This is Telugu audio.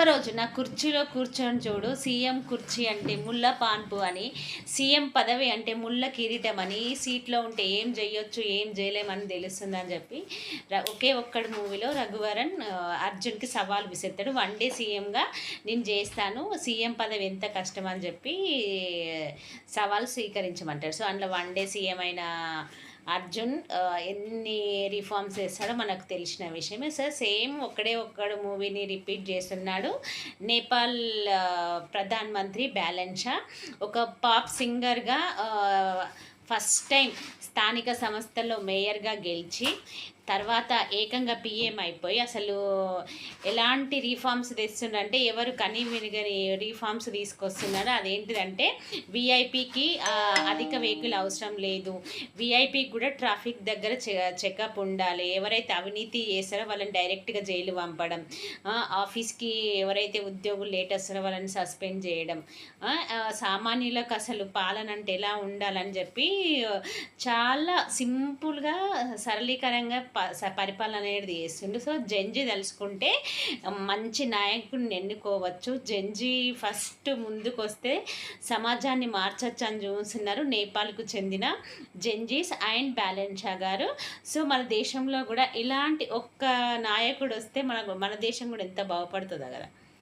ఒక్కరోజు నా కుర్చీలో కూర్చొని చూడు, సీఎం కుర్చీ అంటే ముళ్ళ పాన్పు అని, సీఎం పదవి అంటే ముళ్ళ కిరీటం అని, సీట్లో ఉంటే ఏం చేయొచ్చు ఏం చేయలేమని తెలుస్తుందని చెప్పి ఒకే ఒక్కడు మూవీలో రఘువరన్ అర్జున్కి సవాల్ విసిరుతాడు. వన్ డే సీఎంగా నేను చేస్తాను, సీఎం పదవి ఎంత కష్టం అని చెప్పి సవాల్ స్వీకరించమంటాడు. సో అందులో వన్ డే సీఎం అయిన అర్జున్ ఎన్ని రిఫార్మ్స్ చేస్తాడో మనకు తెలిసిన విషయమే. సార్ సేమ్ ఒక్కడు మూవీని రిపీట్ చేస్తున్నాడు. నేపాల్ ప్రధాన మంత్రి బ్యాలెన్ షా ఒక పాప్ సింగర్గా ఫస్ట్ టైం స్థానిక సంస్థల్లో మేయర్గా గెలిచి తర్వాత ఏకంగా పిఎం అయిపోయి అసలు ఎలాంటి రీఫార్మ్స్ తెస్తుండంటే ఎవరు కని వినిగని రీఫార్మ్స్ తీసుకొస్తున్నాడు. అదేంటిదంటే విఐపికి అధిక వెహికల్ అవసరం లేదు, విఐపికి కూడా ట్రాఫిక్ దగ్గర చెకప్ ఉండాలి, ఎవరైతే అవినీతి చేస్తారో వాళ్ళని డైరెక్ట్గా జైలు పంపడం, ఆఫీస్కి ఎవరైతే ఉద్యోగులు లేట్ వస్తారో వాళ్ళని సస్పెండ్ చేయడం, సామాన్యులకు అసలు పాలన అంటే ఎలా ఉండాలని చెప్పి చాలా సింపుల్గా సరళీకరంగా పరిపాలన అనేది చేస్తుండు. సో జంజీ తెలుసుకుంటే మంచి నాయకుడిని ఎన్నుకోవచ్చు. జంజీ ఫస్ట్ ముందుకు వస్తే సమాజాన్ని మార్చచ్చు అని చూస్తున్నారు నేపాల్కు చెందిన జంజీస్ అండ్ బ్యాలెన్ షా గారు. సో మన దేశంలో కూడా ఇలాంటి ఒక్క నాయకుడు వస్తే మన దేశం కూడా ఎంత బాగుపడుతుందో కదా.